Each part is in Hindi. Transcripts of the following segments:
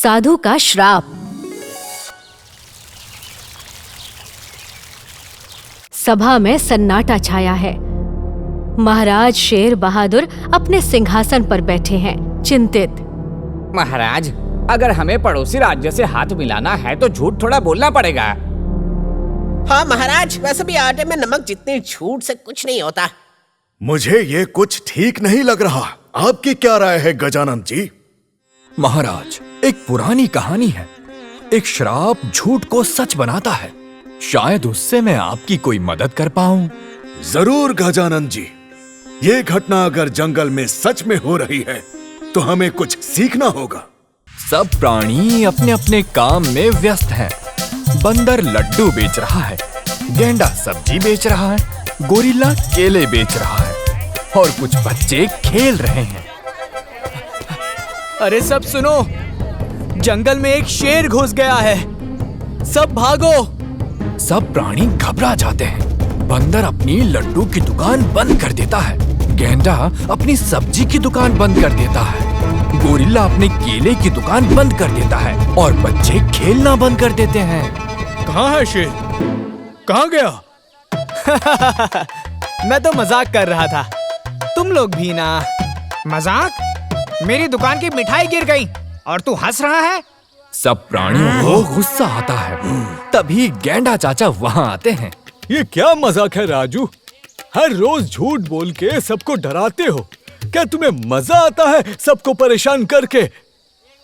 साधु का श्राप। सभा में सन्नाटा छाया है। महाराज शेर बहादुर अपने सिंहासन पर बैठे हैं, चिंतित। महाराज, अगर हमें पड़ोसी राज्य से हाथ मिलाना है तो झूठ थोड़ा बोलना पड़ेगा। हाँ महाराज, वैसे भी आटे में नमक जितनी झूठ से कुछ नहीं होता। मुझे ये कुछ ठीक नहीं लग रहा। आपकी क्या राय है गजानन जी? महाराज, एक पुरानी कहानी है। एक श्राप झूठ को सच बनाता है। शायद उससे मैं आपकी कोई मदद कर पाऊं। जरूर गजानन जी। ये घटना अगर जंगल में सच में हो रही है तो हमें कुछ सीखना होगा। सब प्राणी अपने अपने काम में व्यस्त हैं। बंदर लड्डू बेच रहा है, गेंडा सब्जी बेच रहा है, गोरिल्ला केले बेच रहा है और कुछ बच्चे खेल रहे हैं। अरे सब सुनो, जंगल में एक शेर घुस गया है, सब भागो। सब प्राणी घबरा जाते हैं। बंदर अपनी लड्डू की दुकान बंद कर देता है, गेंडा अपनी सब्जी की दुकान बंद कर देता है, गोरिल्ला अपने केले की दुकान बंद कर देता है और बच्चे खेलना बंद कर देते हैं। कहाँ है शेर? कहाँ गया? मैं तो मजाक कर रहा था, तुम लोग भी ना। मजाक? मेरी दुकान की मिठाई गिर गई और तू हंस रहा है? सब प्राणियों को गुस्सा आता है। तभी गेंडा चाचा वहाँ आते हैं। ये क्या मजाक है राजू? हर रोज झूठ बोल के सबको डराते हो। क्या तुम्हें मजा आता है सबको परेशान करके?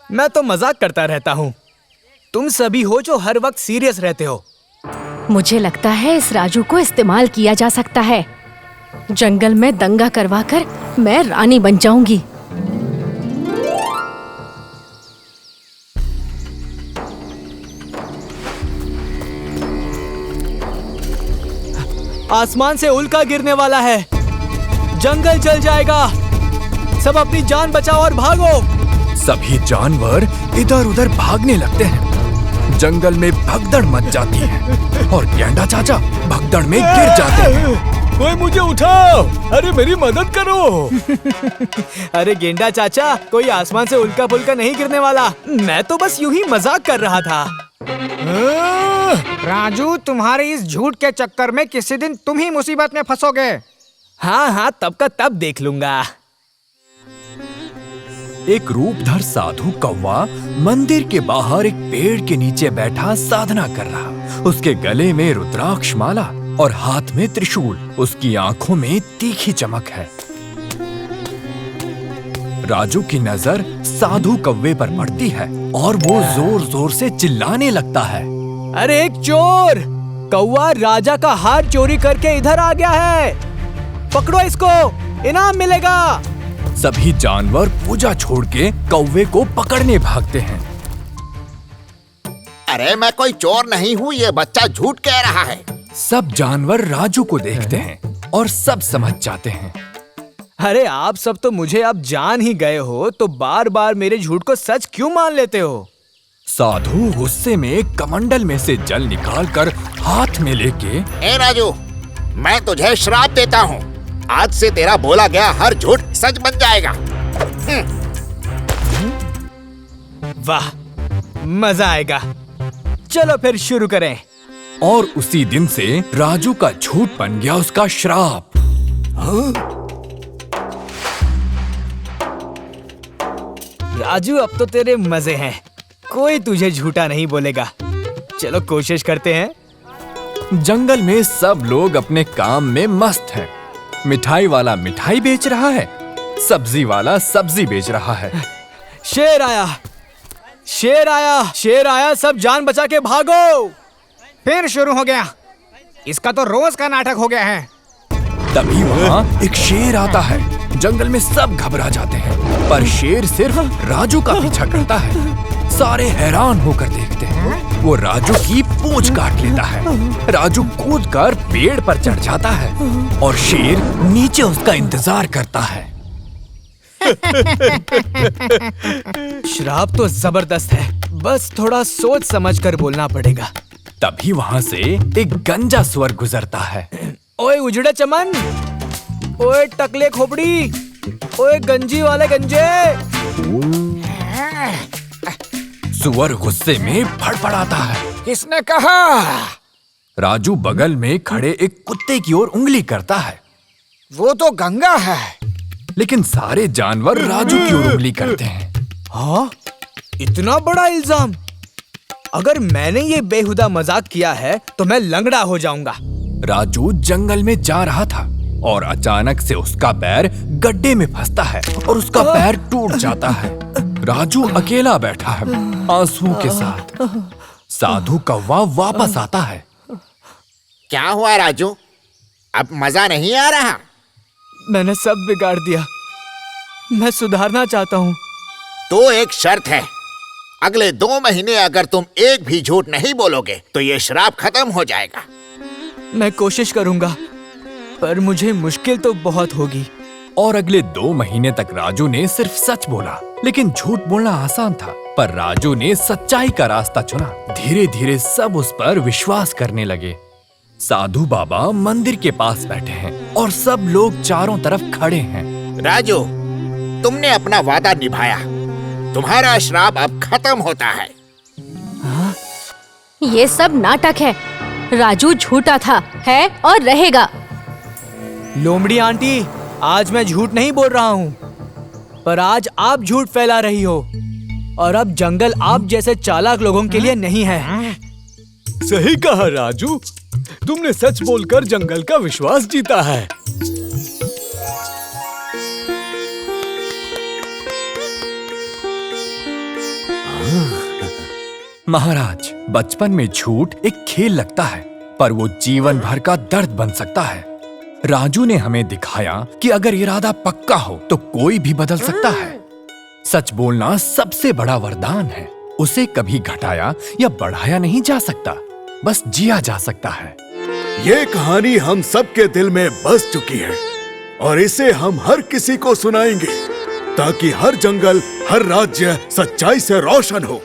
मैं तो मजाक करता रहता हूँ, तुम सभी हो जो हर वक्त सीरियस रहते हो। मुझे लगता है इस राजू को इस्तेमाल किया जा सकता है। जंगल में दंगा करवाकर मैं रानी बन जाऊंगी। आसमान से उल्का गिरने वाला है, जंगल जल जाएगा। सब अपनी जान बचाओ और भागो। सभी जानवर इधर उधर भागने लगते हैं। जंगल में भगदड़ मच जाती है और गेंडा चाचा भगदड़ में गिर जाते हैं। कोई मुझे उठाओ! अरे मेरी मदद करो! अरे गेंडा चाचा, कोई आसमान से उल्का पुल्का नहीं गिरने वाला। मैं तो बस यूं ही मजाक कर रहा था। राजू, तुम्हारे इस झूठ के चक्कर में किसी दिन तुम ही मुसीबत में फंसोगे। हाँ, तब का तब देख लूंगा। एक रूपधर साधु कौवा मंदिर के बाहर एक पेड़ के नीचे बैठा साधना कर रहा। उसके गले में रुद्राक्ष माला और हाथ में त्रिशूल। उसकी आंखों में तीखी चमक है। राजू की नजर साधु कौवे पर पड़ती है और वो जोर जोर से चिल्लाने लगता है। अरे एक चोर! कौवा राजा का हार चोरी करके इधर आ गया है, पकड़ो इसको, इनाम मिलेगा। सभी जानवर पूजा छोड़ के कौवे को पकड़ने भागते हैं। अरे मैं कोई चोर नहीं हूँ, ये बच्चा झूठ कह रहा है। सब जानवर राजू को देखते हैं और सब समझ जाते हैं। अरे आप सब तो मुझे अब जान ही गए हो, तो बार बार मेरे झूठ को सच क्यों मान लेते हो? साधु गुस्से में कमंडल में से जल निकालकर हाथ में लेके, ए राजू, मैं तुझे श्राप देता हूँ। आज से तेरा बोला गया हर झूठ सच बन जाएगा। वाह, मजा आएगा। चलो फिर शुरू करें। और उसी दिन से राजू का झूठ बन गया उसका श्राप। राजू, अब तो तेरे मजे हैं, कोई तुझे झूठा नहीं बोलेगा। चलो कोशिश करते हैं। जंगल में सब लोग अपने काम में मस्त हैं। मिठाई वाला मिठाई बेच रहा है, सब्जी वाला सब्जी बेच रहा है। शेर आया, शेर आया, शेर आया, सब जान बचा के भागो। फिर शुरू हो गया, इसका तो रोज का नाटक हो गया है। तभी वहाँ एक शेर आता है। जंगल में सब घबरा जाते हैं, पर शेर सिर्फ राजू का पीछा करता है। सारे हैरान होकर देखते हैं। वो राजू की पूंछ काट लेता है। राजू कूदकर पेड़ पर चढ़ जाता है और शेर नीचे उसका इंतजार करता है। श्राप तो जबरदस्त है, बस थोड़ा सोच समझकर बोलना पड़ेगा। तभी वहाँ से एक गंजा स्वर गुजरता है। ओए उजड़े चमन, ओए टकले खोपड़ी, ओए गंजी वाले गंजे। सुअर गुस्से में फड़फड़ाता है। किसने कहा? राजू बगल में खड़े एक कुत्ते की ओर उंगली करता है। वो तो गंगा है। लेकिन सारे जानवर राजू की ओर उंगली करते हैं। हाँ? इतना बड़ा इल्जाम? अगर मैंने ये बेहुदा मजाक किया है तो मैं लंगड़ा हो जाऊंगा। राजू जंगल में जा रहा था और अचानक से उसका पैर गड्ढे में फंसता है और उसका पैर टूट जाता है। राजू अकेला बैठा है आंसुओं के साथ। साधु कौवा वापस आता है। क्या हुआ राजू? अब मजा नहीं आ रहा? मैंने सब बिगाड़ दिया। मैं सुधारना चाहता हूँ। तो एक शर्त है, अगले 2 महीने अगर तुम एक भी झूठ नहीं बोलोगे तो ये श्राप खत्म हो जाएगा। मैं कोशिश करूंगा, पर मुझे मुश्किल तो बहुत होगी। और अगले 2 महीने तक राजू ने सिर्फ सच बोला। लेकिन झूठ बोलना आसान था, पर राजू ने सच्चाई का रास्ता चुना। धीरे धीरे सब उस पर विश्वास करने लगे। साधु बाबा मंदिर के पास बैठे हैं और सब लोग चारों तरफ खड़े हैं। राजू, तुमने अपना वादा निभाया। तुम्हारा श्राप अब खत्म होता है। ये सब नाटक है। राजू झूठा था, है और रहेगा। लोमड़ी आंटी, आज मैं झूठ नहीं बोल रहा हूँ, पर आज आप झूठ फैला रही हो और अब जंगल आप जैसे चालाक लोगों के लिए नहीं है। सही कहा राजू, तुमने सच बोलकर जंगल का विश्वास जीता है। महाराज, बचपन में झूठ एक खेल लगता है, पर वो जीवन भर का दर्द बन सकता है। राजू ने हमें दिखाया कि अगर इरादा पक्का हो तो कोई भी बदल सकता है। सच बोलना सबसे बड़ा वरदान है। उसे कभी घटाया या बढ़ाया नहीं जा सकता, बस जिया जा सकता है। ये कहानी हम सबके दिल में बस चुकी है और इसे हम हर किसी को सुनाएंगे, ताकि हर जंगल, हर राज्य सच्चाई से रोशन हो।